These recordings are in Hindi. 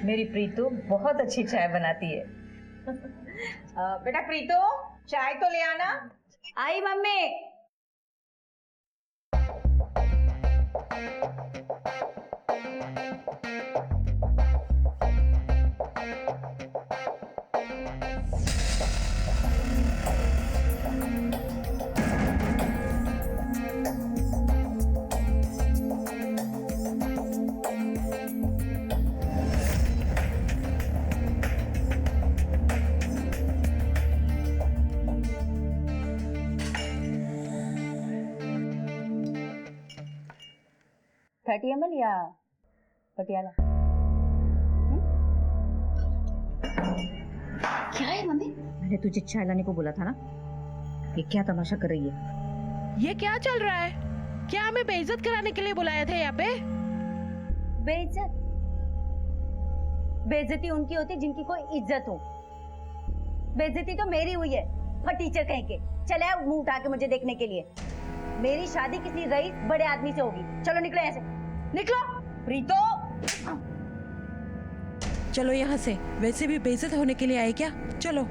मेरी प्रीतु बहुत अच्छी चाय बनाती है। बेटा प्रीतु, चाय तो ले आना। आई मम्मी। थर्टी ml या पटियाला? क्या है मम्मी? मैंने तुझे चाय लाने को बोला था ना। ये क्या तमाशा कर रही है? ये क्या चल रहा है? क्या हमें बेइज्जत कराने के लिए बुलाए थे यहाँ पे? बेइज्जत? बेइज्जती उनकी होती जिनकी कोई इज्जत हो। बेइज्जती तो मेरी हुई है, टीचर कहीं के। चले आओ मुंह उठा के मुझे देखने के लिए। मेरी शादी किसी रईस बड़े आदमी से होगी। चलो निकलो ऐसे, निकलो। प्रीतो, चलो यहाँ से। वैसे भी बेइज्जत होने के लिए आए क्या? चलो।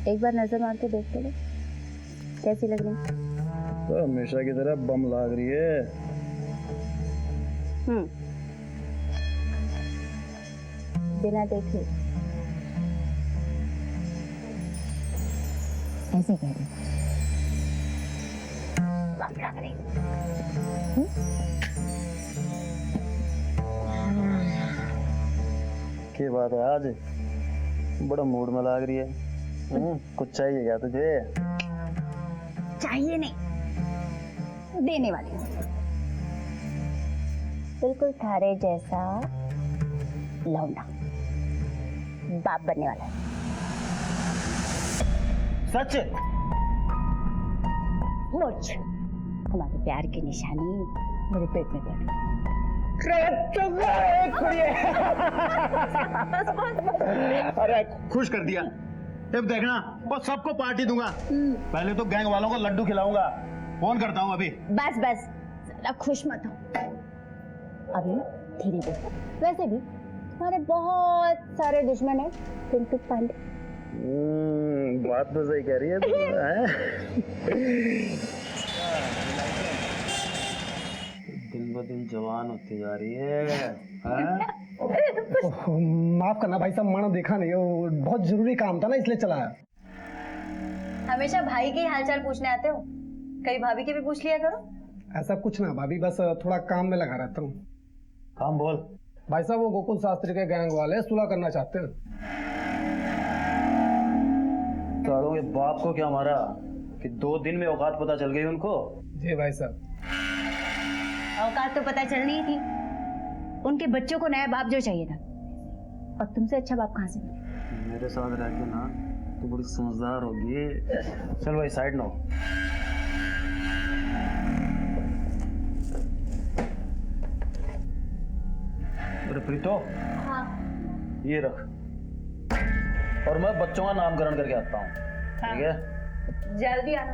एक बार नजर मार के देख लो कैसी लग रही? तो हमेशा की तरह बम लाग रही है। बिना देखे ऐसे कह रही बम लग रही। क्या बात है, आज बड़ा मूड में लाग रही है। कुछ चाहिए क्या तुझे? चाहिए नहीं, देने वाली हूँ। बिल्कुल थारे जैसा लौंडा, बाप बनने वाला है। सच? मुझ तुम्हारे प्यार की निशानी मेरे पेट में पड़। अरे खुश कर दिया। अब देखना, बस सबको पार्टी दूंगा। पहले तो गैंग वालों को लड्डू खिलाऊंगा। फोन करता हूँ अभी। बस बस, ज़्यादा खुश मत हो अभी, धीरे बोलो। वैसे भी तुम्हारे बहुत सारे दुश्मन हैं, पिंटू पांडे। बात तो सही कह रही है तू। दिन ब दिन जवान होती जा रही है। माफ करना भाई साहब, मैंने देखा नहीं, वो बहुत जरूरी काम था ना इसलिए चला आया। हमेशा भाई के हालचाल पूछने आते हो, कई भाभी के भी पूछ लिया करो। ऐसा कुछ ना भाभी, बस थोड़ा काम में लगा रहता हूँ। काम बोल। भाई साहब वो गोकुल शास्त्री के गैंग वाले सुलह करना चाहते हैं। सालों के बाप को क्या मारा कि 2 दिन में औकात पता चल गई उनको। जी भाई साहब। औकात तो पता चलनी ही थी, उनके बच्चों को नया बाप जो चाहिए था, और तुमसे अच्छा बाप कहाँ से? मेरे साथ रह के ना तू बड़ी समझदार होगी। चल भाई साइड नो। अरे प्रीतो, हाँ। ये रख, और मैं बच्चों का नामकरण करके आता हूँ। हाँ। ठीक है? जल्दी आना,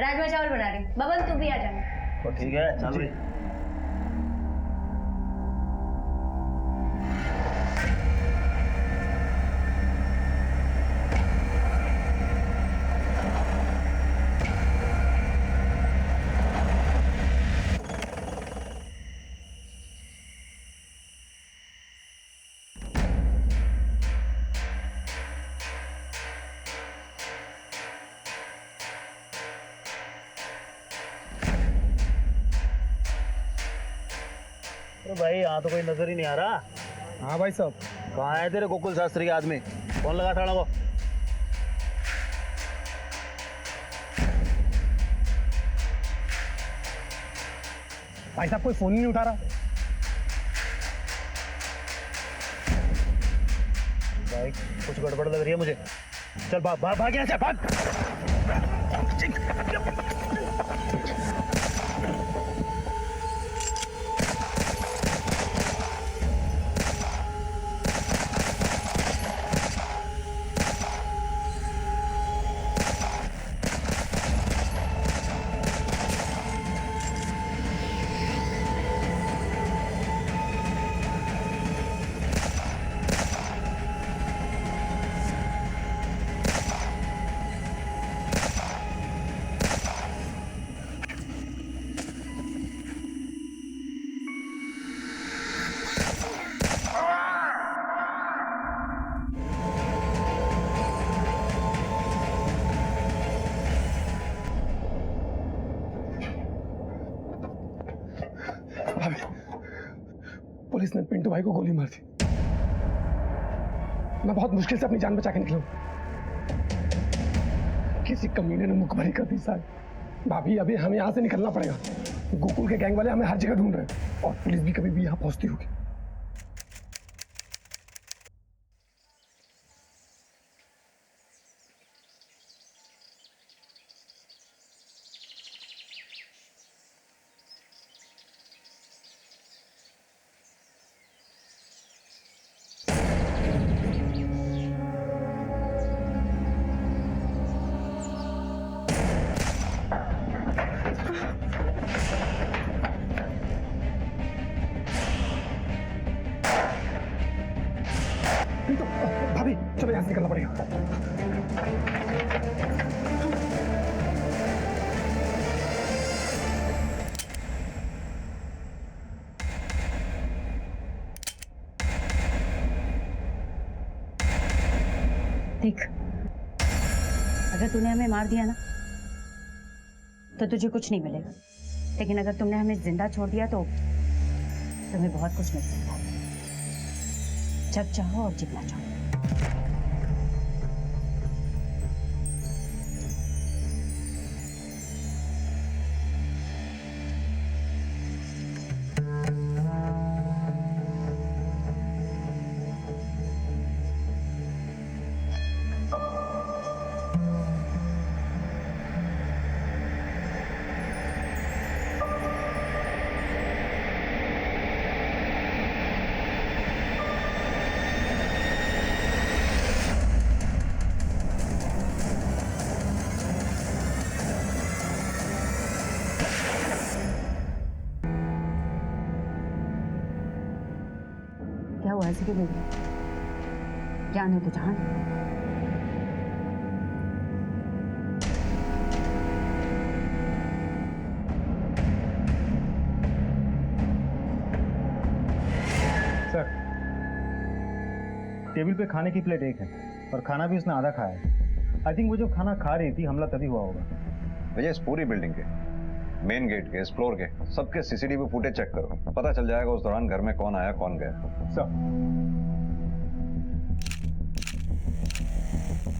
राजमा चावल बना रही हूँ। बबन तू भी आ जाना। तो ठीक है, चल भाई। भाई यहाँ तो कोई नजर ही नहीं आ रहा। हाँ भाई साहब। कहाँ है तेरे गोकुल शास्त्री के आदमी? फोन लगा ठाड़ा को। भाई साहब कोई फोन ही नहीं उठा रहा। भाई कुछ गड़बड़ लग रही है मुझे। चल भाग यहाँ से, भाग। पुलिस ने पिंटू भाई को गोली मार दी। मैं बहुत मुश्किल से अपनी जान बचा के निकला हूं। किसी कमीने ने मुखबरी कर दी साहब। भाभी अभी हमें यहाँ से निकलना पड़ेगा। गोकुल के गैंग वाले हमें हर जगह ढूंढ रहे हैं और पुलिस भी कभी भी यहाँ पहुंचती होगी। तो भाभी चलो यहाँ से निकलना पड़ेगा। देख, अगर तूने हमें मार दिया ना तो तुझे कुछ नहीं मिलेगा, लेकिन अगर तुमने हमें जिंदा छोड़ दिया तो तुम्हें बहुत कुछ मिल सकता है। जब चाहो और जितना चाहो। क्या हुआ ऐसे क्यों बोल रही? जान है तो जान। सर, टेबल पे खाने की प्लेट एक है और खाना भी उसने आधा खाया है। आई थिंक वो जो खाना खा रही थी हमला तभी हुआ होगा। भैया इस पूरी बिल्डिंग के, मेन गेट के, इस फ्लोर के, सबके सीसीटीवी फुटेज चेक करो, पता चल जाएगा उस दौरान घर में कौन आया कौन गया।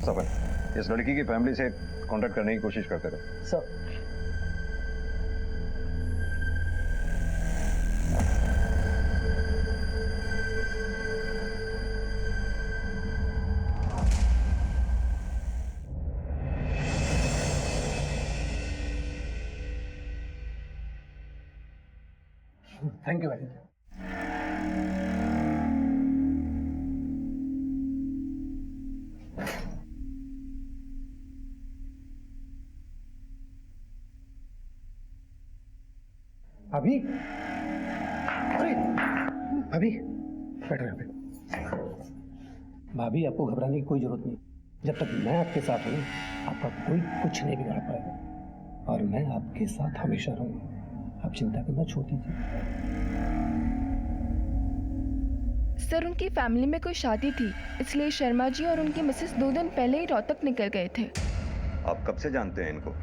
सफर इस लड़की की फैमिली से कांटेक्ट करने की कोशिश करते रहो। सर थैंक यू भाई। अभी अरे अभी बैठो यहाँ पे। भाभी आपको घबराने की कोई जरूरत नहीं। जब तक मैं आपके साथ हूँ आपका कोई कुछ नहीं बिगाड़ पाएगा और मैं आपके साथ हमेशा रहूंगा। आप चिंता करना छोड़ दीजिए। सर उनकी फैमिली में कोई शादी थी, इसलिए शर्मा जी और उनकी मिसेस 2 दिन पहले ही रोहतक निकल गए थे। आप कब से जानते हैं इनको?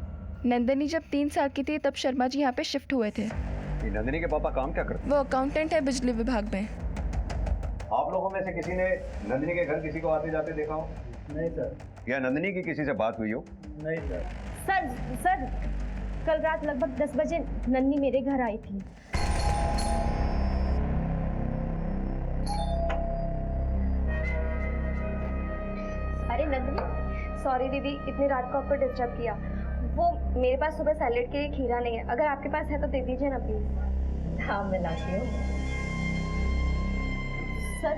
नंदिनी जब 3 साल की थी तब शर्मा जी यहाँ पे शिफ्ट हुए थे। ये नंदिनी के पापा काम क्या करते हैं? वो अकाउंटेंट है बिजली विभाग में। आप लोगों में से किसी ने नंदिनी के घर किसी को आते जाते देखा हो? नहीं सर। या नंदिनी की किसी से बात हुई हो? नहीं सर। सर कल रात लगभग 10 बजे नन्नी मेरे घर आई थी। सॉरी दीदी, इतनी रात को आपको डिस्टर्ब किया। वो मेरे पास सुबह सैलेड के लिए खीरा नहीं है, अगर आपके पास है तो दे दीजिए ना प्लीज। हाँ मैं लाती हूँ। सर,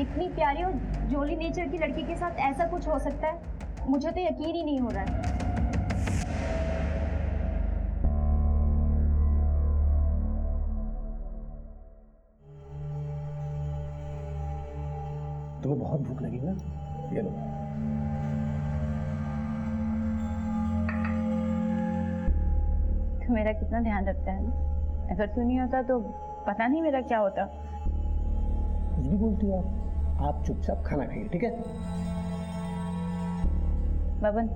इतनी प्यारी और जोली नेचर की लड़की के साथ ऐसा कुछ हो सकता है? मुझे तो यकीन ही नहीं हो रहा है। तुम्हें बहुत भूख लगी ना, ये लो। तो मेरा कितना ध्यान रखता है ना, अगर तू नहीं होता तो पता नहीं मेरा क्या होता। कुछ भी बोलती हो आप चुपचाप खाना खाइए, ठीक है? बबन,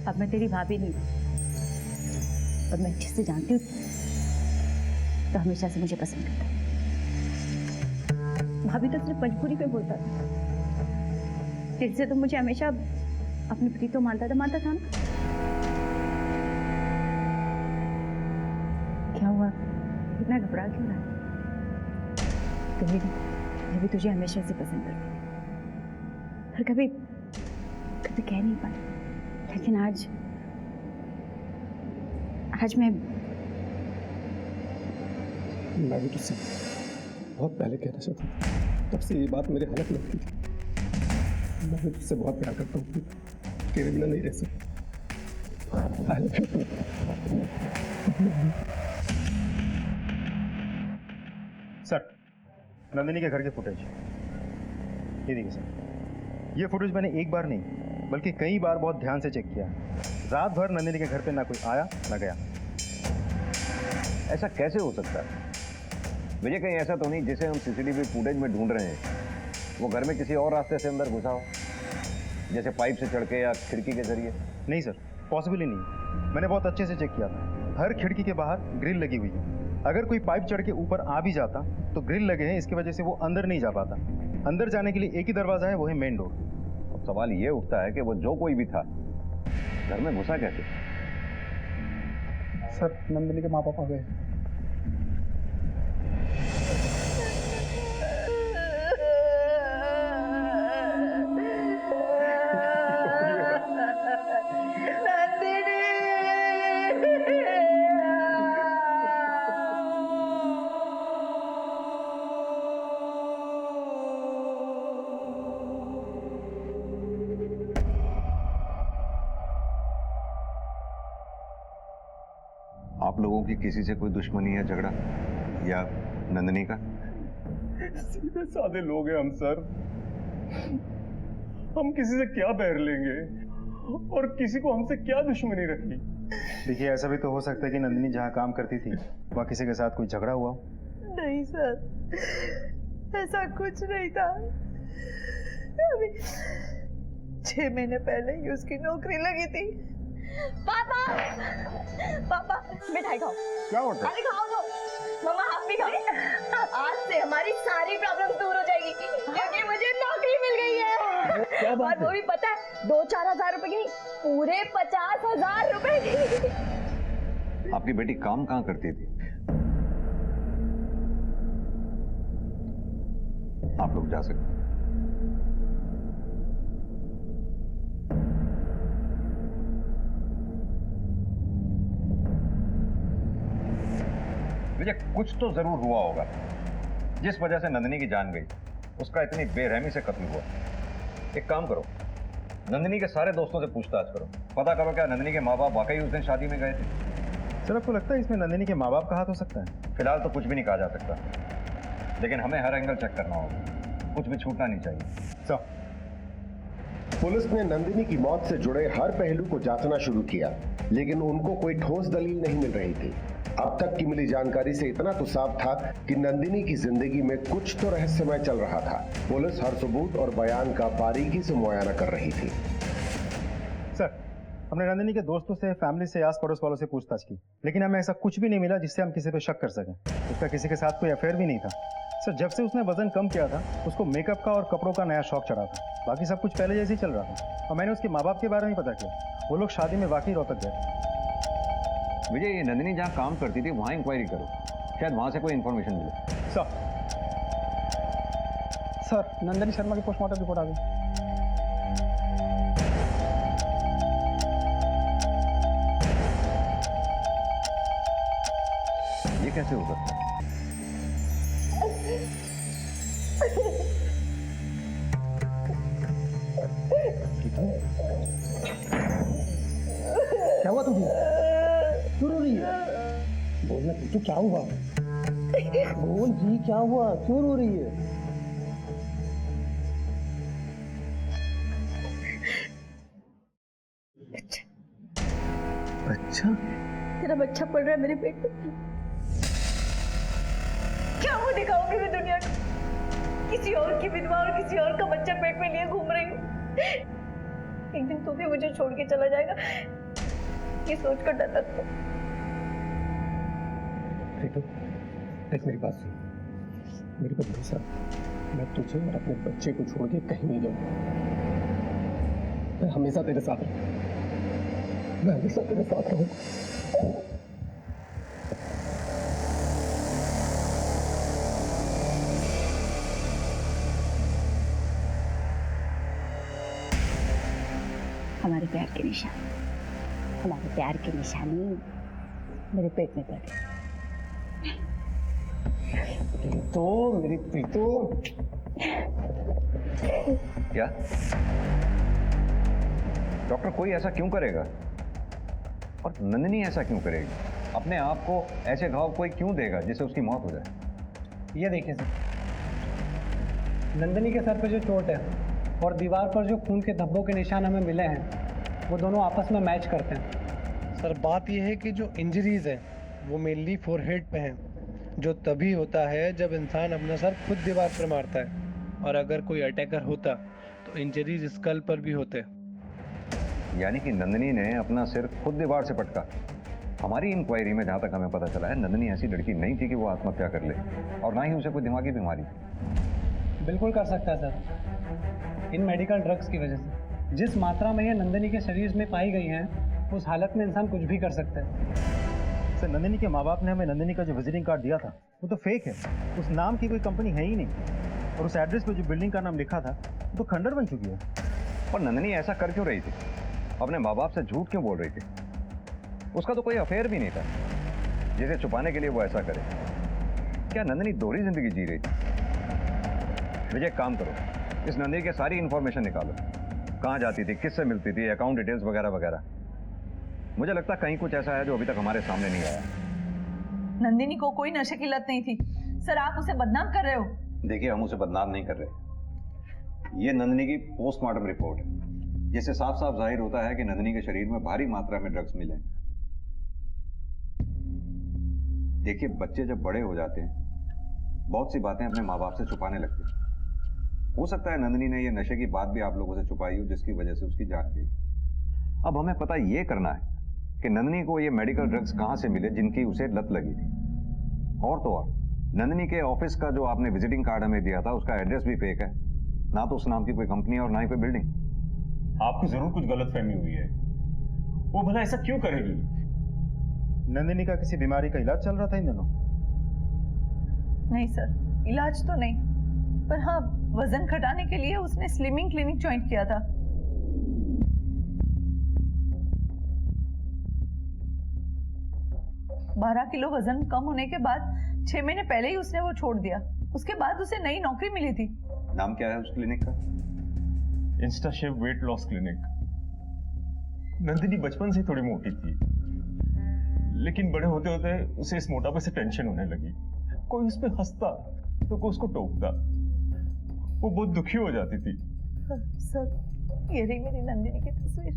अब मैं तेरी भाभी नहीं, और मैं अच्छे से जानती हूँ तो हमेशा से मुझे पसंद करता है। भाभी तो सिर्फ मजबूरी पे बोलता था, दिल से तो मुझे हमेशा अपनी प्रीतो मानता था ना। क्या हुआ, इतना घबरा क्यों रहा है? कभी मैं भी तुझे हमेशा से पसंद करती थी, पर कभी कह नहीं पाई। लेकिन आज मैं भी तुझसे बहुत पहले कहना चाहता था, तब से ये बात मेरे हालत में थी। मैं भी तुझसे बहुत प्यार करता हूँ, तेरे बिना नहीं रह सकता। सर, नंदिनी के घर के फुटेज ये देखिए सर। ये फुटेज मैंने एक बार नहीं बल्कि कई बार बहुत ध्यान से चेक किया। रात भर नंदिनी के घर पे ना कोई आया ना गया। ऐसा कैसे हो सकता है विजय? कहीं ऐसा तो नहीं जिसे हम सीसीटीवी फुटेज में ढूंढ रहे हैं वो घर में किसी और रास्ते से अंदर घुसा हो, जैसे पाइप से चढ़ के या खिड़की के जरिए? नहीं सर, पॉसिबल ही नहीं। मैंने बहुत अच्छे से चेक किया था। हर खिड़की के बाहर ग्रिल लगी हुई है। अगर कोई पाइप चढ़ के ऊपर आ भी जाता तो ग्रिल लगे हैं, इसकी वजह से वो अंदर नहीं जा पाता। अंदर जाने के लिए एक ही दरवाजा है, वो है मेन डोर। अब सवाल ये उठता है कि वो जो कोई भी था घर में घुसा कैसे? सर, नंदिनी के माँ पापा गए। आप लोगों की किसी से कोई दुश्मनी है, झगड़ा या नंदिनी का? सीधे साधे लोग हैं हम सर। हम किसी से क्या बैर लेंगे और किसी को हमसे क्या दुश्मनी रखी? देखिए, ऐसा भी तो हो सकता है कि नंदिनी जहाँ काम करती थी वहाँ किसी के साथ कोई झगड़ा हुआ। नहीं सर, ऐसा कुछ नहीं था। अभी 6 महीने पहले ही उसकी नौकरी लगी थी। पापा, पापा मिठाई खाओ। क्या होता है? अरे खाओ तो, मम्मा आप भी खाओ। आज से हमारी सारी प्रॉब्लम दूर हो जाएगी क्योंकि मुझे नौकरी मिल गई है। क्या बात और वो भी पता है 2-4 हजार रुपए की नहीं, पूरे 50,000 रुपए की। आपकी बेटी काम कहाँ करती थी? आप लोग जा सकते हैं। विजय, कुछ तो जरूर हुआ होगा जिस वजह से नंदिनी की जान गई। उसका इतनी बेरहमी से कत्ल हुआ। एक काम करो, नंदिनी के सारे दोस्तों से पूछताछ करो, पता करो क्या नंदिनी के माँ बाप वाकई उस दिन शादी में गए थे? सर, आपको लगता है इसमें नंदिनी के माँ बाप का हाथ हो सकता है? फिलहाल तो कुछ भी नहीं कहा जा सकता, लेकिन हमें हर एंगल चेक करना होगा, कुछ भी छूटना नहीं चाहिए। सर, पुलिस ने नंदिनी की मौत से जुड़े हर पहलू को जांचना शुरू किया, लेकिन उनको कोई ठोस दलील नहीं मिल रही थी। अब तक की मिली जानकारी से इतना तो साफ था कि नंदिनी की जिंदगी में कुछ तो रहस्यमय चल रहा था। पुलिस हर सबूत और बयान का बारीकी से मुआयना कर रही थी। सर, हमने नंदिनी के दोस्तों से, फैमिली से, आस पड़ोस वालों से पूछताछ की, लेकिन हमें ऐसा कुछ भी नहीं मिला जिससे हम किसी पे शक कर सकें। उसका किसी के साथ कोई अफेयर भी नहीं था। सर जब से उसने वजन कम किया था उसको मेकअप का और कपड़ों का नया शौक चढ़ा था। बाकी सब कुछ पहले जैसे ही चल रहा था। और मैंने उसके माँ बाप के बारे में पता किया, वो लोग शादी में वाकई रोहतक गए। विजय, ये नंदिनी जहाँ काम करती थी वहाँ इंक्वायरी करो, शायद वहाँ से कोई इन्फॉर्मेशन मिले। सर नंदिनी शर्मा की पोस्टमार्टम रिपोर्ट आ गई। ये कैसे हो सकता है? क्या हुआ तुझे? क्यों रो रही है? बोलना तो क्या हुआ? बोल जी क्या हुआ? क्यों रो रही है? अच्छा तेरा बच्चा पड़ रहा है मेरे पेट में। क्या वो दिखाऊंगी मैं दुनिया को? किसी और की विधवा और किसी और का बच्चा पेट में लिए घूम रही हूँ। एक दिन तू भी मुझे छोड़ के चला जाएगा, ये सोच कर डर लगता है। देख मेरी बात सुन, मेरे को भरोसा, मैं तुझे और अपने बच्चे को छोड़ के कहीं नहीं जाऊंगा। मैं हमेशा तेरे साथ रहूंगा, मैं हमेशा तेरे साथ रहूंगा। हमारे प्यार की निशानी, हमारे प्यार की निशानी मेरे पेट में पड़ गई। तो मेरी प्रीतो, क्या डॉक्टर कोई ऐसा क्यों करेगा? और नंदिनी ऐसा क्यों करेगी? अपने आप को ऐसे घाव कोई क्यों देगा जिससे उसकी मौत हो जाए? ये देखिए सर, नंदिनी के सर पे जो चोट है और दीवार पर जो खून के धब्बों के निशान हमें मिले हैं, वो दोनों आपस में मैच करते हैं। सर बात यह है कि जो इंजरीज हैं वो मेनली फोरहेड पे हैं, जो तभी होता है जब इंसान अपना सर खुद दीवार पर मारता है, और अगर कोई अटैकर होता तो इंजरीज स्कल पर भी होते। यानी कि नंदिनी ने अपना सिर खुद दीवार से पटका। हमारी इंक्वायरी में जहाँ तक हमें पता चला है, नंदिनी ऐसी लड़की नहीं थी कि वो आत्महत्या कर ले, और ना ही उसे कोई दिमागी बीमारी। बिल्कुल कर सकता है सर, इन मेडिकल ड्रग्स की वजह से। जिस मात्रा में ये नंदिनी के शरीर में पाई गई हैं, उस हालत में इंसान कुछ भी कर सकता है। सर नंदिनी के माँ बाप ने हमें नंदिनी का जो विजिटिंग कार्ड दिया था वो तो फेक है, उस नाम की कोई कंपनी है ही नहीं, और उस एड्रेस पे जो बिल्डिंग का नाम लिखा था वो तो खंडर बन चुकी है। और नंदिनी ऐसा कर क्यों रही थी? अपने माँ बाप से झूठ क्यों बोल रही थी? उसका तो कोई अफेयर भी नहीं था जिसे छुपाने के लिए वो ऐसा करे। क्या नंदिनी दोहरी जिंदगी जी रही थी? विजय काम करो, इस नंदिनी की सारी इंफॉर्मेशन निकालो, कहाँ जाती थी, किससे मिलती थी, अकाउंट डिटेल्स वगैरह वगैरह। मुझे लगता है कहीं कुछ ऐसा है जो अभी तक हमारे सामने नहीं आया। नंदिनी को कोई नशे की लत नहीं थी सर, आप उसे बदनाम कर रहे हो। देखिए, हम उसे बदनाम नहीं कर रहे। ये नंदिनी की पोस्टमार्टम रिपोर्ट है, जिससे साफ साफ जाहिर होता है कि नंदिनी के शरीर में भारी मात्रा में ड्रग्स मिले। देखिए, बच्चे जब बड़े हो जाते हैं बहुत सी बातें अपने माँ बाप से छुपाने लगते हैं। हो सकता है नंदिनी ने ये नशे की बात भी आप लोगों से छुपाई हो, जिसकी वजह से उसकी जान गई। अब हमें पता ये करना है कि नंदिनी को ये मेडिकल ड्रग्स कहाँ से मिले जिनकी उसे लत लगी थी। और तो और नंदिनी के ऑफिस का जो आपने विजिटिंग कार्ड हमें दिया था, उसका एड्रेस भी फेक है, ना तो उस नाम की कोई कंपनी और ना ही कोई बिल्डिंग। आपको जरूर कुछ गलतफहमी हुई है। वो भला ऐसा क्यों करेगी? नंदिनी का किसी बीमारी का इलाज चल रहा था इन दिनों? नहीं सर, इलाज तो नहीं, पर हाँ वजन घटाने के लिए उसने स्लिमिंग क्लिनिक ज्वाइन किया था। बारह किलो वजन कम होने के बाद 6 महीने पहले ही उसने वो छोड़ दिया। उसके बाद उसे नई नौकरी मिली थी। नाम क्या है उस क्लिनिक का? Insta chef weight loss clinic. Nandini बचपन से थोड़ी मोटी थी, लेकिन बड़े होते होते उसे इस मोटापे से टेंशन होने लगी। कोई उस पर हंसता तो कोई उसको टोकता, वो बहुत दुखी हो जाती थी। सर, ये रही मेरी नंदिनी की तस्वीर।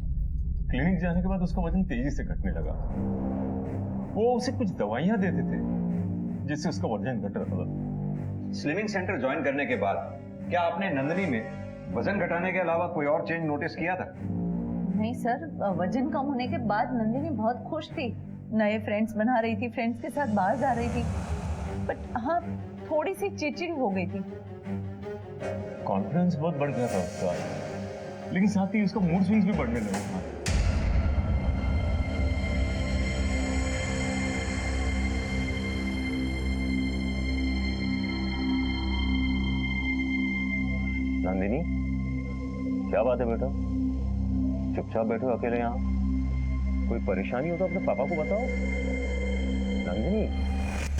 क्लिनिक जाने के बाद उसका वजन तेजी से घटने लगा। वो उसे कुछ दवाइयां देते थे जिससे उसका वजन घट रहा था। स्लिमिंग सेंटर ज्वाइन करने के बाद क्या आपने नंदिनी में वजन घटाने के अलावा कोई और चेंज नोटिस किया था? नहीं सर, वजन कम होने के बाद नंदिनी बहुत खुश थी, नए फ्रेंड्स बना रही थी, फ्रेंड्स के साथ बाहर जा रही थी। बट हाँ, थोड़ी सी चिड़चिड़ी हो गई थी। कॉन्फिडेंस बहुत बढ़ गया था उसका, लेकिन साथ ही उसका मूड स्विंग्स भी बढ़ने लगे था। नंदिनी, क्या बात है बेटा? चुपचाप बैठो अकेले यहाँ। कोई परेशानी हो तो अपने पापा को बताओ। नंदिनी,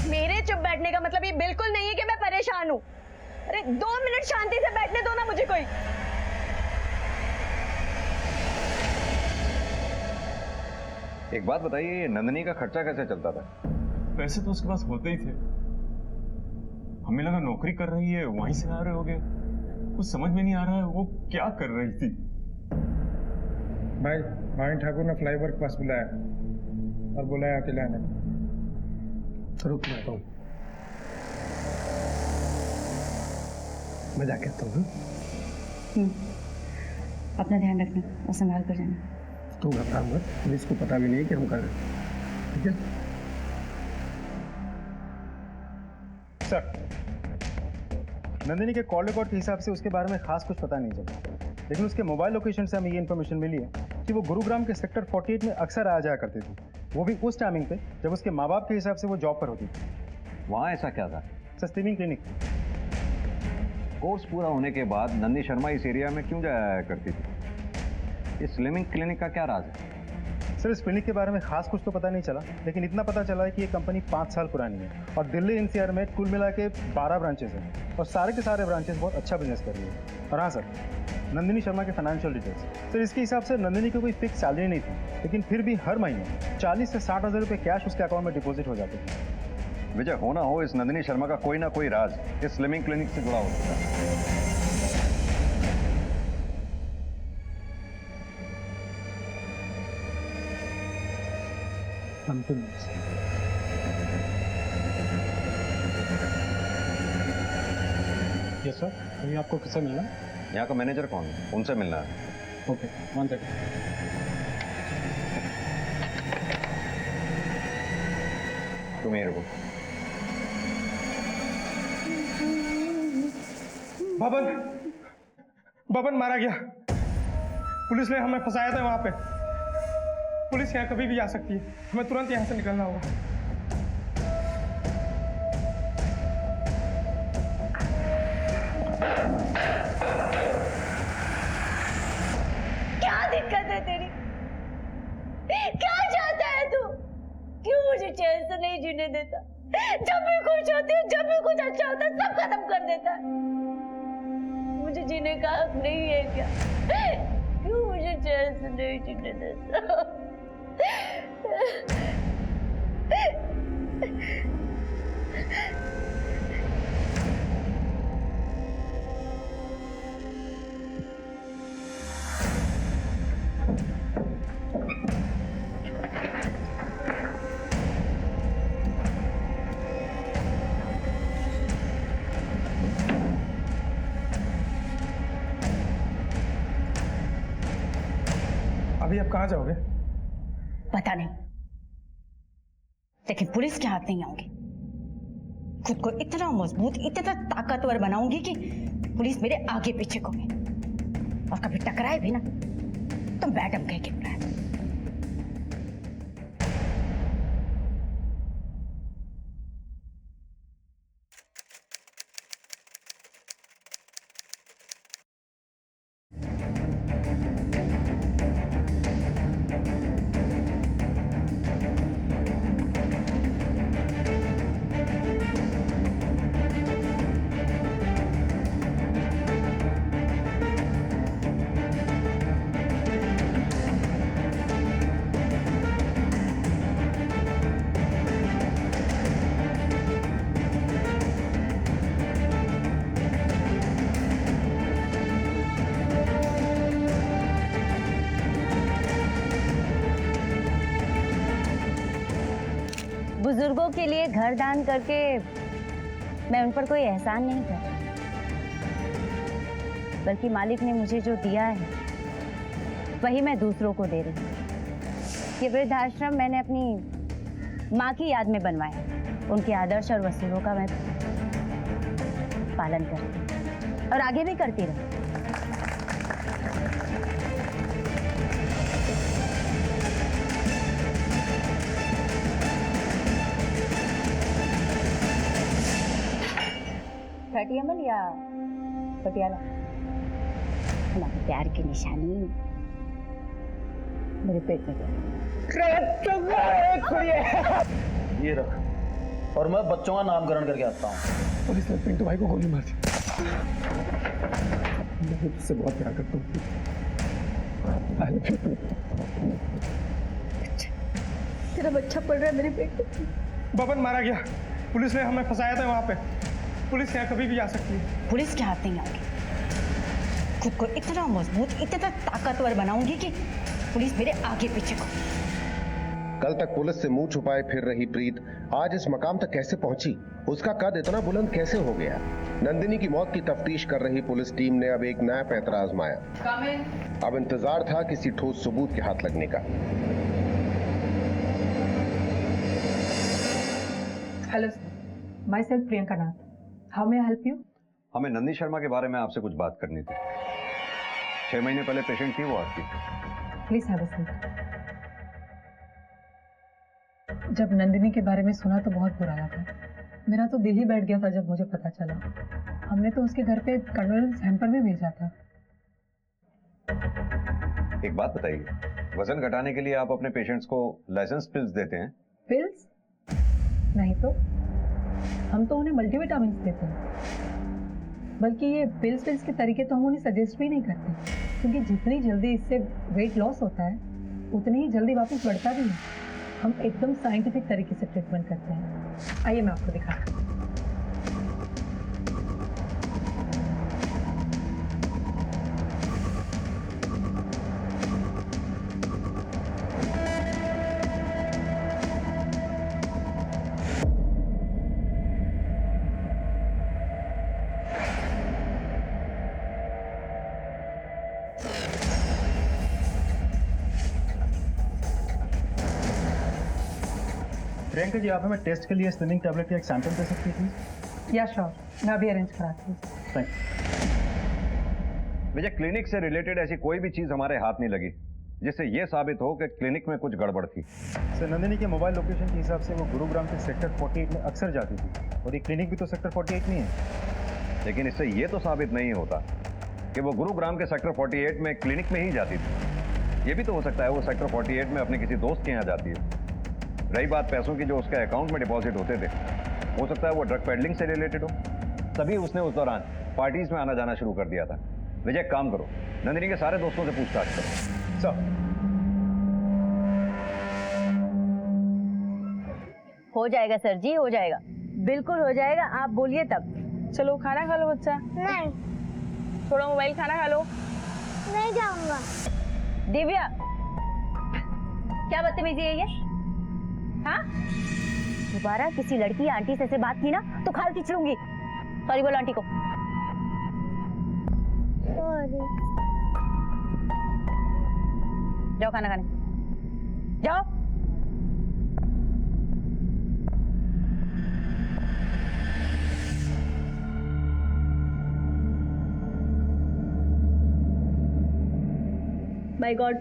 मेरे चुप बैठने का मतलब ये बिल्कुल नहीं है कि मैं परेशान हूँ। अरे 2 मिनट शांति से बैठने दो ना मुझे कोई। एक बात बताइए, ये नंदिनी का खर्चा कैसे चलता था? पैसे तो उसके पास होते ही थे, हमें लगा नौकरी कर रही है वहीं से आ रहे होगे। कुछ समझ में नहीं आ रहा है वो क्या कर रही थी। भाई भाई ठाकुर ने फ्लाईओवर के पास बुलाया और बुलाया अकेला आने। रुक जाता हूँ, मैं जाके आता हूँ। अपना ध्यान रखना और संभाल कर जाना। तू घबरा मत, पुलिस को पता भी नहीं कि हम कर रहे हैं, ठीक है? सर, नंदिनी के कॉल रिकॉर्ड के हिसाब से उसके बारे में खास कुछ पता नहीं चला, लेकिन उसके मोबाइल लोकेशन से हमें ये इन्फॉर्मेशन मिली है कि वो गुरुग्राम के सेक्टर 48 में अक्सर आ जाया करती थी, वो भी उस टाइमिंग पे जब उसके माँ बाप के हिसाब से वो जॉब पर होती थी। वहाँ ऐसा क्या था? Swimming clinic. कोर्स पूरा होने के बाद नंदी शर्मा इस एरिया में क्यों जाया करती थी? इस स्विमिंग क्लिनिक का क्या राज है? सर, इस क्लिनिक के बारे में खास कुछ तो पता नहीं चला, लेकिन इतना पता चला है कि ये कंपनी 5 साल पुरानी है और दिल्ली एनसीआर में कुल मिला के 12 ब्रांचेस हैं और सारे के सारे ब्रांचेस बहुत अच्छा बिजनेस कर रही है। और हाँ सर, नंदिनी शर्मा के फाइनेंशियल डिटेल्स सर, इसके हिसाब से नंदिनी की कोई फिक्स सैलरी नहीं थी, लेकिन फिर भी हर महीने 40 से 60 हज़ार रुपये कैश उसके अकाउंट में डिपॉजिट हो जाते थे। विजय, होना हो इस नंदिनी शर्मा का कोई ना कोई राज इस स्विमिंग क्लिनिक से जुड़ा होता है। यस सर, अभी आपको किससे मिलना? यहाँ का मैनेजर कौन है? उनसे मिलना है। Okay, 1 second. तुम यहीं रुको। बबन मारा गया। पुलिस ने हमें फंसाया था वहां पे। पुलिस यहाँ कभी भी आ सकती है, हमें तुरंत यहाँ से निकलना होगा। क्या दिक्कत है तेरी? क्या चाहता है तू? क्यों मुझे चैन से नहीं जीने देता? जब भी खुश होती हूँ, जब भी कुछ अच्छा होता है, सब खत्म कर देता है। मुझे जीने का हक नहीं है क्या? क्यों मुझे चैन से नहीं जीने देता? अभी आप कहाँ जाओगे? पता नहीं, लेकिन पुलिस के हाथ नहीं आऊंगी। खुद को इतना मजबूत, इतना ताकतवर बनाऊंगी कि पुलिस मेरे आगे पीछे घूमे और कभी टकराए भी ना तो मैडम कह के बुलाए। बुजुर्गों के लिए घर दान करके मैं उन पर कोई एहसान नहीं कर, बल्कि मालिक ने मुझे जो दिया है वही मैं दूसरों को दे रही हूँ। ये वृद्धाश्रम मैंने अपनी माँ की याद में बनवाया। उनके आदर्श और वसूलों का मैं पालन करती हूँ और आगे भी करती रहूँ। छठी अमल या पटियाला, हमारे प्यार की निशानी मेरे पेट में ये रख, और मैं बच्चों का नामकरण करके आता हूँ। पुलिस ने पिंटू भाई को गोली मार दी। मैं तुझसे बहुत प्यार करता हूँ। I love you। तेरा बच्चा पड़ रहा है मेरे पेट में। बबन मारा गया, पुलिस ने हमें फंसाया था वहां पे। पुलिस यहाँ कभी भी आ सकती है। पुलिस के हाथ नहीं आऊंगी, खुद को इतना मजबूत, इतना ताकतवर बनाऊंगी कि पुलिस मेरे आगे पीछे को। कल तक पुलिस से मुंह छुपाए फिर रही प्रीत आज इस मकाम तक कैसे पहुंची? उसका कद इतना बुलंद कैसे हो गया? नंदिनी की मौत की तफ्तीश कर रही पुलिस टीम ने अब एक नया पैंतरा आजमाया। अब इंतजार था किसी ठोस सबूत के हाथ लगने का। Hello sir, my self Priyanka Nath, how may I help you? हमें नंदिनी शर्मा के बारे में आपसे कुछ बात करनी थी। 6 महीने पहले पेशेंट थी वो आपकी। Please have a seat. जब नंदिनी के बारे में सुना तो बहुत बुरा लगा। मेरा तो दिल ही बैठ गया था जब मुझे पता चला। हमने तो उसके घर पे कंडोलेंस हैम्पर में भेजा था। एक बात बताइए, वजन घटाने के लिए आप अपने पेशेंट्स को लाइसेंस पिल्स देते हैं? पिल्स? नहीं तो, हम तो उन्हें मल्टीविटामिन देते हैं। बल्कि ये पिल्स के तरीके तो हम उन्हें सजेस्ट भी नहीं करते, क्योंकि जितनी जल्दी इससे वेट लॉस होता है उतनी ही जल्दी वापस बढ़ता भी है। हम एकदम साइंटिफिक तरीके से ट्रीटमेंट करते हैं। आइए मैं आपको दिखाता हूँ। प्रियंका जी, आप हमें टेस्ट के लिए स्टनिंग टैबलेट का एक सैंपल दे सकती थी? या श्योर, मैं अभी अरेंज कराती हूँ। थैंक्स। मुझे क्लिनिक से रिलेटेड ऐसी कोई भी चीज हमारे हाथ नहीं लगी जिससे ये साबित हो कि क्लिनिक में कुछ गड़बड़ थी। सर, नंदिनी के मोबाइल लोकेशन के हिसाब से वो गुरुग्राम के सेक्टर 48 में अक्सर जाती थी, और ये क्लिनिक भी तो सेक्टर 48 में है। लेकिन इससे ये तो साबित नहीं होता कि वो गुरुग्राम के सेक्टर 48 में क्लिनिक में ही जाती थी। ये भी तो हो सकता है वो सेक्टर 48 में अपने किसी दोस्त के यहाँ जाती है। रही बात पैसों की जो उसके अकाउंट में डिपॉजिट होते थे, हो सकता है वो ड्रग पेडलिंग से रिलेटेड हो, तभी उसने उस दौरान पार्टीज में आना जाना शुरू कर दिया था। विजय, एक काम करो, नंदिनी के सारे दोस्तों से पूछताछ करो। सर, हो जाएगा सर जी, हो जाएगा, बिल्कुल हो जाएगा, आप बोलिए तब। चलो खाना खा लो बच्चा। नहीं, थोड़ा मोबाइल खाना खा लो। नहीं जाऊंगा। दिव्या, क्या बदतमीजी है ये? हाँ, दोबारा किसी लड़की या आंटी से ऐसे बात की ना तो खाल खींच लूंगी। सॉरी बोलो आंटी को। सॉरी। जाओ खाना खाने, जाओ। माय गॉड,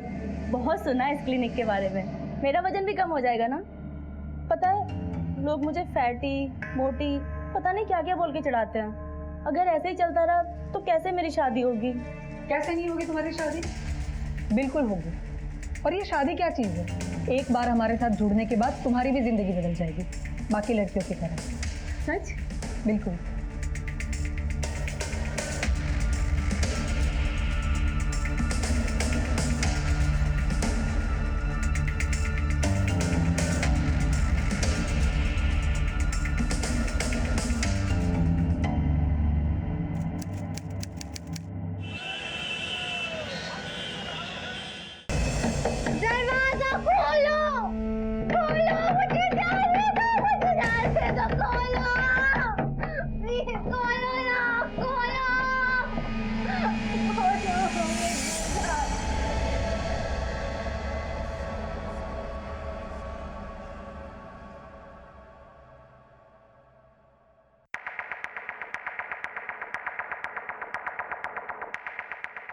बहुत सुना है इस क्लिनिक के बारे में। मेरा वजन भी कम हो जाएगा ना? पता है, लोग मुझे फैटी, मोटी, पता नहीं क्या क्या बोल के चढ़ाते हैं। अगर ऐसे ही चलता रहा तो कैसे मेरी शादी होगी? कैसे नहीं होगी तुम्हारी शादी? बिल्कुल होगी। और ये शादी क्या चीज़ है? एक बार हमारे साथ जुड़ने के बाद तुम्हारी भी जिंदगी बदल जाएगी, बाकी लड़कियों की तरह। सच? बिल्कुल। दरवाजा खोलो, खोलो, मुझे जाने दो, मुझे जाने दो, खोलो।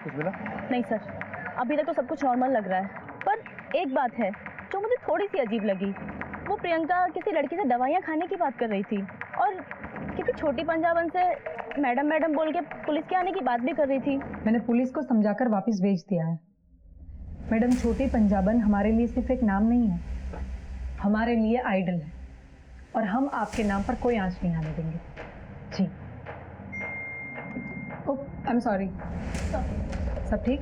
कुछ मिला? नहीं सर, अभी तक तो सब कुछ नॉर्मल लग रहा है, पर एक बात है जो मुझे थोड़ी सी अजीब लगी। वो प्रियंका किसी लड़की से दवाइयाँ खाने की बात कर रही थी और किसी छोटी पंजाबन से मैडम मैडम बोल के पुलिस के आने की बात भी कर रही थी। मैंने पुलिस को समझाकर वापस भेज दिया है। मैडम, छोटी पंजाबन हमारे लिए सिर्फ एक नाम नहीं है, हमारे लिए आइडल है और हम आपके नाम पर कोई आंच नहीं आने देंगे। जी। ओह, आई एम सॉरी। सब ठीक?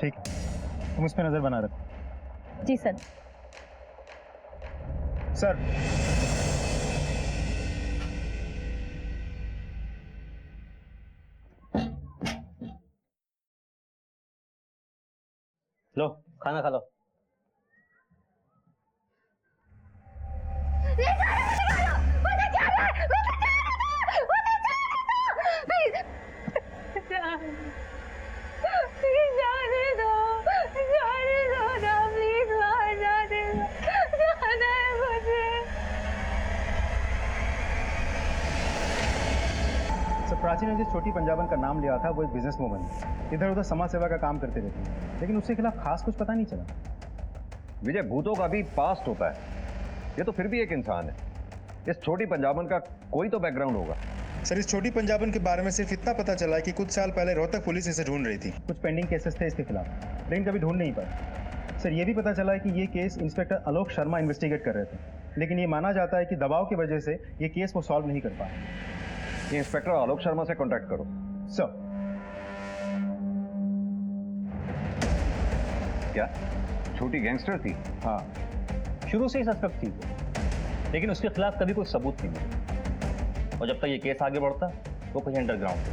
ठीक है, तुम इस पे नजर बना रखो। जी सर। सर, लो खाना खा लो। सर, प्राची ने जिस छोटी पंजाबन का नाम लिया था वो एक बिजनेस वूमन है, इधर उधर समाज सेवा का काम करते रहती है, लेकिन उसके खिलाफ खास कुछ पता नहीं चला। विजय, भूतों का भी पास्ट होता है, ये तो फिर भी एक इंसान है। इस छोटी पंजाबन का कोई तो बैकग्राउंड होगा। सर, इस छोटी पंजाबन के बारे में सिर्फ इतना पता चला कि कुछ साल पहले रोहतक पुलिस इसे ढूंढ रही थी। कुछ पेंडिंग केसेस थे इसके खिलाफ, लेकिन कभी ढूंढ नहीं पाए। सर, ये भी पता चला है कि ये case inspector Alok Sharma investigate कर रहे थे, लेकिन ये माना जाता है कि दबाव की वजह से ये केस वो सॉल्व नहीं कर पाए। ये इंस्पेक्टर आलोक शर्मा से कांटेक्ट करो। सर। क्या छोटी गैंगस्टर थी? हाँ, शुरू से ही सस्पेक्ट थी, लेकिन उसके खिलाफ कभी कोई सबूत नहीं मिला और जब तक ये केस आगे बढ़ता वो कहीं अंडरग्राउंड था।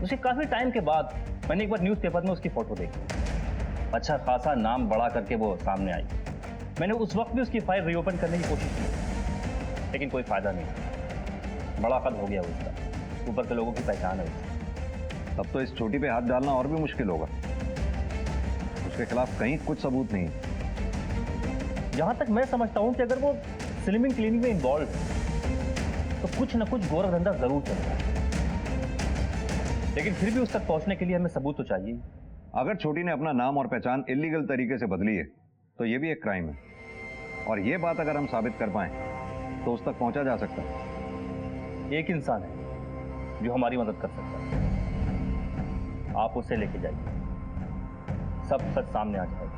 उसके काफी टाइम के बाद मैंने एक बार न्यूज़पेपर में उसकी फोटो देखी, अच्छा खासा नाम बड़ा करके वो सामने आई। मैंने उस वक्त भी उसकी फाइल रीओपन करने की कोशिश की, लेकिन कोई फायदा नहीं, बड़ा कद हो गया उसका, ऊपर के लोगों की पहचान है उसकी। तब तो इस छोटी पे हाथ डालना और भी मुश्किल होगा, उसके खिलाफ कहीं कुछ सबूत नहीं। जहां तक मैं समझता हूं कि अगर वो स्लिमिंग क्लिनिक में इन्वॉल्व है तो कुछ ना कुछ गोरख धंधा जरूर चल रहा है, लेकिन फिर भी उस तक पहुंचने के लिए हमें सबूत तो चाहिए। अगर छोटी ने अपना नाम और पहचान इलीगल तरीके से बदली है तो ये भी एक क्राइम है, और ये बात अगर हम साबित कर पाएं तो उस तक पहुंचा जा सकता है। एक इंसान है जो हमारी मदद कर सकता है, आप उसे लेके जाइए, सब सच सामने आ जाएगा।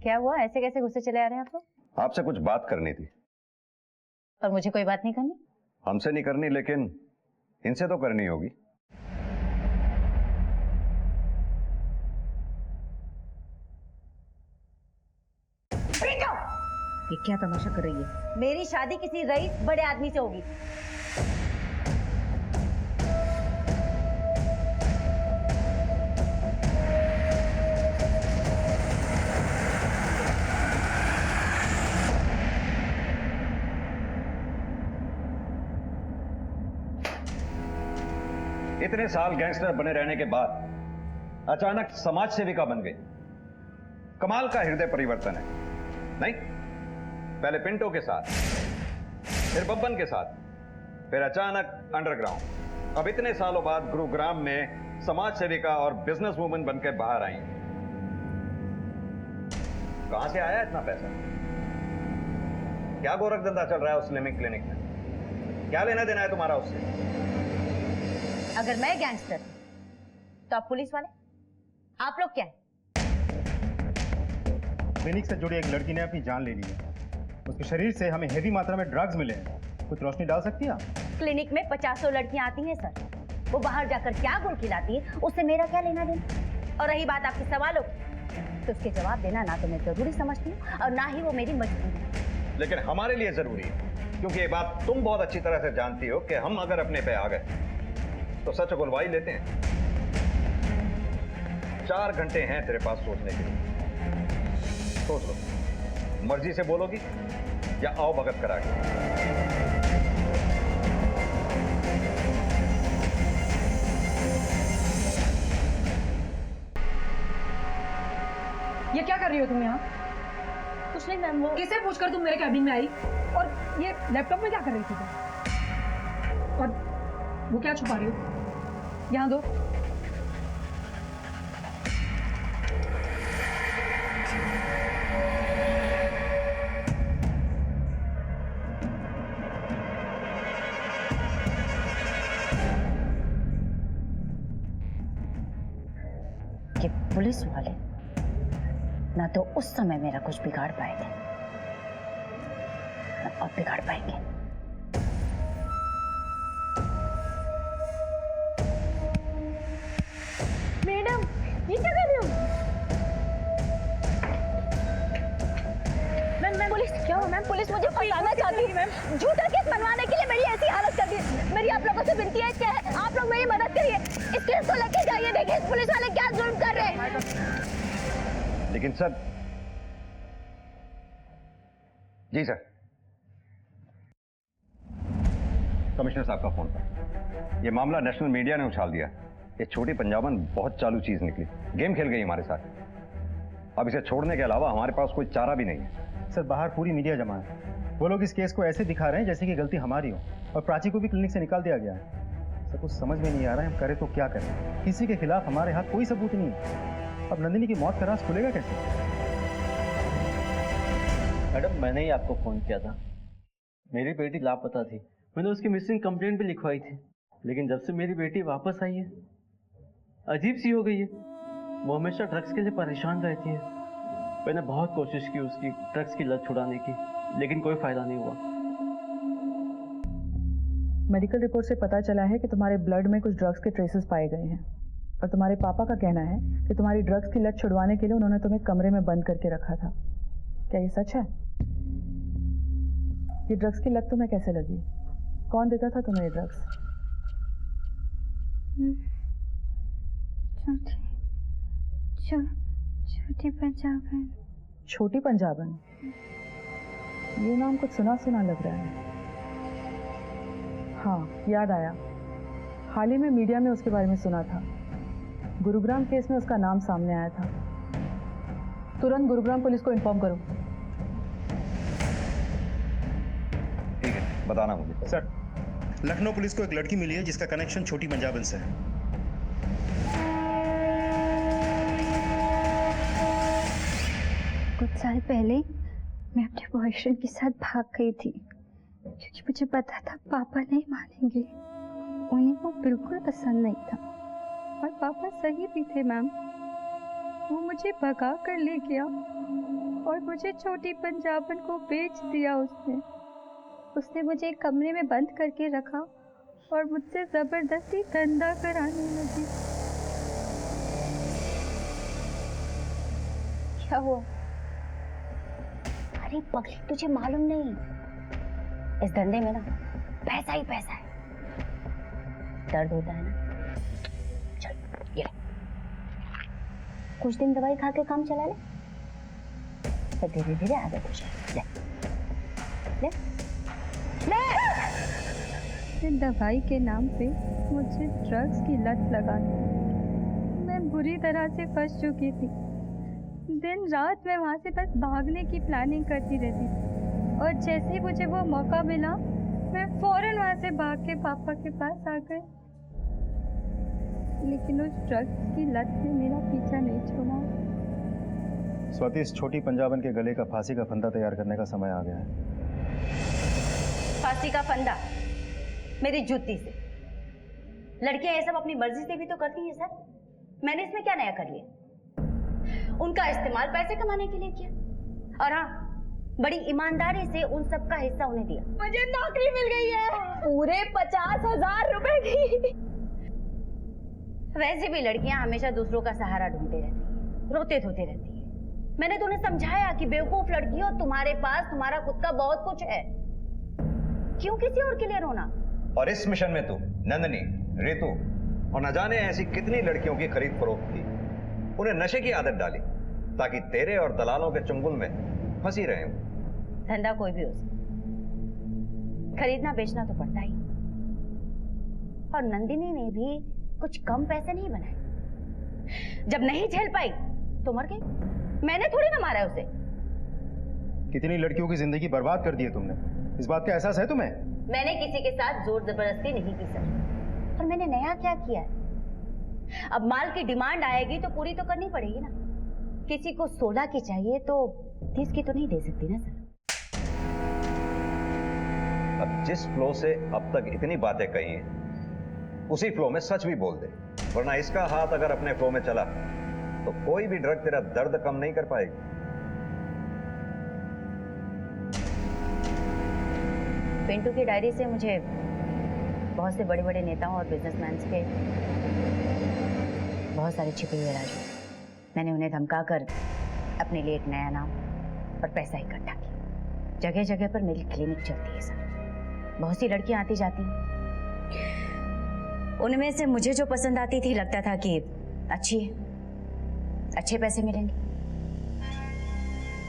क्या हुआ, ऐसे कैसे गुस्से चले आ रहे हैं आप लोग? आपसे कुछ बात करनी थी। और मुझे कोई बात नहीं करनी? हमसे नहीं करनी, लेकिन इनसे तो करनी होगी। ये क्या तमाशा कर रही है? मेरी शादी किसी रईस बड़े आदमी से होगी। इतने साल गैंगस्टर बने रहने के बाद अचानक समाज सेविका बन गई। कमाल का हृदय परिवर्तन है, नहीं? पहले पिंटो के साथ, फिर बब्बन के साथ, फिर अचानक अंडरग्राउंड, अब इतने सालों बाद गुरुग्राम में समाज सेविका और बिजनेस वुमन बनकर बाहर आई। कहां से आया इतना पैसा? क्या गोरख धंधा चल रहा है उस स्लिमिंग क्लिनिक में? क्या लेना देना है तुम्हारा उससे? अगर मैं गैंगस्टर तो आप पुलिस वाले, आप लोग क्या है? क्लिनिक से जुड़ी एक लड़की ने अपनी जान ले ली है, उसके शरीर से हमें हेवी मात्रा में ड्रग्स मिले हैं। कुछ रोशनी डाल सकती है आप? क्लिनिक में 50 लड़कियां आती हैं सर, वो बाहर जाकर क्या गुल खिलाती है उससे मेरा क्या लेना देना? और रही बात आपके सवालों तो उसके जवाब देना ना तो मैं जरूरी समझती हूँ और ना ही वो मेरी मजबूरी है। लेकिन हमारे लिए जरूरी है, क्योंकि ये बात तुम बहुत अच्छी तरह से जानती हो कि हम अगर अपने पे आ गए तो सच उगलवाई लेते हैं। 4 घंटे हैं तेरे पास सोचने के लिए, सोच लो, मर्जी से बोलोगी या आओ भगत करा के? ये क्या कर रही हो तुम यहाँ? कुछ नहीं मैम, वो किसे पूछकर तुम मेरे कैबिन में आई? और ये लैपटॉप में क्या कर रही थी तुम? और वो क्या छुपा रही हो? यहाँ दो। कि पुलिस वाले ना तो उस समय मेरा कुछ बिगाड़ पाए थे, ना अब बिगाड़ पाएंगे। मैडम, ये क्या कर रही हो? मैम पुलिस क्या हो? मैम पुलिस मुझे फंसाना चाहती है। मैम झूठा केस बनवाने के लिए मेरी ऐसी हालत कर दी। मेरी आप लोगों से विनती है कि आप लोग मेरी मदद करिए, इस केस को लेके जाइए। देखिए इस पुलिस वाले क्या जुल्म कर रहे हैं। लेकिन सर, जी सर, कमिश्नर साहब का फोन था। ये मामला नेशनल मीडिया ने उछाल दिया। ये छोटी पंजाबन बहुत चालू चीज निकली, गेम खेल गई हमारे साथ। अब इसे छोड़ने के अलावा हमारे पास कोई चारा भी नहीं है। सर बाहर पूरी मीडिया जमा है, वो लोग इस केस को ऐसे दिखा रहे हैं जैसे कि गलती हमारी हो, और प्राची को भी क्लिनिक से निकाल दिया गया है। सर कुछ समझ में नहीं आ रहा है, हम करें तो क्या करें? किसी के खिलाफ हमारे हाथ कोई सबूत नहीं है। अब नंदिनी की मौत का राज खुलेगा कैसे? मैडम मैंने ही आपको फ़ोन किया था। मेरी बेटी लापता थी, मैंने उसकी मिसिंग कंप्लेंट भी लिखवाई थी, लेकिन जब से मेरी बेटी वापस आई है अजीब सी हो गई है। वो हमेशा ड्रग्स के लिए परेशान रहती है। मैंने बहुत कोशिश की उसकी ड्रग्स की लत छुड़ाने की, लेकिन कोई फ़ायदा नहीं हुआ। मेडिकल रिपोर्ट से पता चला है कि तुम्हारे ब्लड में कुछ ड्रग्स के ट्रेसेस पाए गए हैं, और तुम्हारे पापा का कहना है कि तुम्हारी ड्रग्स की लत छुड़वाने के लिए उन्होंने तुम्हें कमरे में बंद करके रखा था। क्या ये सच है? ये ड्रग्स की लत तुम्हें कैसे लगी? कौन देता था तुम्हें ये ड्रग्स? छोटी पंजाबन। छोटी पंजाबन? ये नाम कुछ सुना सुना लग रहा है। हाँ याद आया, हाल ही में मीडिया में उसके बारे में सुना था। गुरुग्राम केस में उसका नाम सामने आया था। तुरंत गुरुग्राम पुलिस को इन्फॉर्म करो। ठीक है, बताना मुझे। सर लखनऊ पुलिस को एक लड़की मिली है जिसका कनेक्शन छोटी पंजाबन से है। कुछ साल पहले मैं अपने बॉयफ्रेंड के साथ भाग गई थी, क्योंकि मुझे पता था पापा नहीं मानेंगे। उन्हें वो बिल्कुल पसंद नहीं था, और पापा सही भी थे मैम। वो मुझे भगा कर ले गया और मुझे छोटी पंजाबन को बेच दिया उसने मुझे एक कमरे में बंद करके रखा और मुझसे जबरदस्ती धंधा कराने लगी। क्या हुआ? अरे पगली, तुझे मालूम नहीं, इस धंधे में ना पैसा ही पैसा है। दर्द होता है ना, चल ये कुछ दिन दवाई खा के काम चला ले, तो धीरे धीरे आदत हो जाए। ले ले ले। दवाई के नाम पे मुझे ड्रग्स की लत लगा दी। मैं बुरी तरह से फंस चुकी थी। दिन रात मैं वहाँ से बस भागने की प्लानिंग करती रहती थी, और जैसे ही मुझे वो मौका मिला मैं फौरन वहाँ से भाग के पापा के पास आ गई। लेकिन उस ड्रग्स की लत ने मेरा पीछा नहीं छोड़ा। स्वाति, इस छोटी पंजाबन के गले का फांसी का फंदा तैयार करने का समय आ गया है। फांसी का फंदा मेरी जूती से? लड़कियां ये सब अपनी मर्जी से भी तो करती हैं सर। मैंने इसमें क्या नया कर लिया? उनका इस्तेमाल पैसे कमाने के लिए किया, और हाँ, बड़ी ईमानदारी से उन सब का हिस्सा उन्हें दिया। मुझे नौकरी मिल गई है, पूरे 50,000 रुपए की। वैसे भी लड़कियां हमेशा दूसरों का सहारा ढूंढती रहती हैं, रोते धोते रहती हैं। मैंने तो उन्हें समझाया कि बेवकूफ लड़कियों, तुम्हारे पास तुम्हारा खुद का बहुत कुछ है, क्यों किसी और के लिए रोना? और इस मिशन में तू नंदनी, रेतू और न जाने ऐसी कितनी लड़कियों की खरीद फरोख्त की, उन्हें नशे की आदत डाली ताकि तेरे और दलालों के चंगुल में फंसी रहे। धंधा कोई भी हो सकता, खरीदना बेचना तो पड़ता ही। और नंदिनी ने भी कुछ कम पैसे नहीं बनाए। जब नहीं झेल पाई तो मर गई। मैंने थोड़ी ना मारा है उसे। कितनी लड़कियों की जिंदगी बर्बाद कर दी है तुमने, इस बात का एहसास है तुम्हें? मैंने किसी के साथ जोर जबरदस्ती नहीं की सर, और मैंने नया क्या किया है? अब माल की डिमांड आएगी तो पूरी तो करनी पड़ेगी ना। किसी को 16 की चाहिए तो 30 की तो नहीं दे सकती ना सर। अब जिस फ्लो से अब तक इतनी बातें कही हैं, उसी फ्लो में सच भी बोल दे, वरना इसका हाथ अगर अपने फ्लो में चला तो कोई भी ड्रग तेरा दर्द कम नहीं कर पाएगी। पिंटू की डायरी से मुझे बहुत से बड़े बड़े नेताओं और बिजनेसमैन के बहुत सारे छिपे हुए राज हुए। मैंने उन्हें धमकाकर अपने लिए एक नया नाम और पैसा इकट्ठा किया। जगह जगह पर मेरी क्लिनिक चलती है सर, बहुत सी लड़कियां आती जाती हैं। उनमें से मुझे जो पसंद आती थी लगता था कि अच्छी है, अच्छे पैसे मिलेंगे।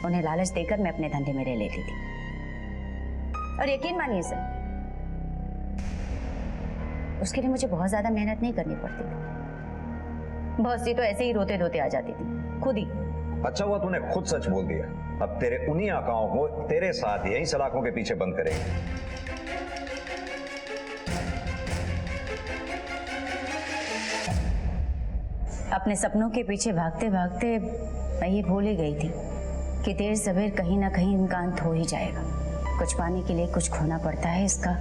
उन्हें लालच देकर मैं अपने धंधे में ले लेती थी। और यकीन मानिए सर, उसके लिए मुझे बहुत ज्यादा मेहनत नहीं करनी पड़ती थी। बहुत सी तो ऐसे ही रोते धोते आ जाती थी खुद ही। अच्छा हुआ तूने खुद सच बोल दिया। अब तेरे उन्हीं आकाओं को तेरे साथ यही सलाखों के पीछे बंद करेंगे। अपने सपनों के पीछे भागते भागते मैं ये भूल ही गई थी कि देर सवेर कहीं ना कहीं इनका अंत हो ही जाएगा। कुछ पाने के लिए कुछ खोना पड़ता है, इसका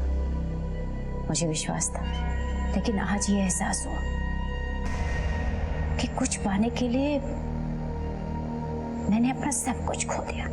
मुझे विश्वास था। लेकिन आज ये एहसास हुआ कि कुछ पाने के लिए मैंने अपना सब कुछ खो दिया।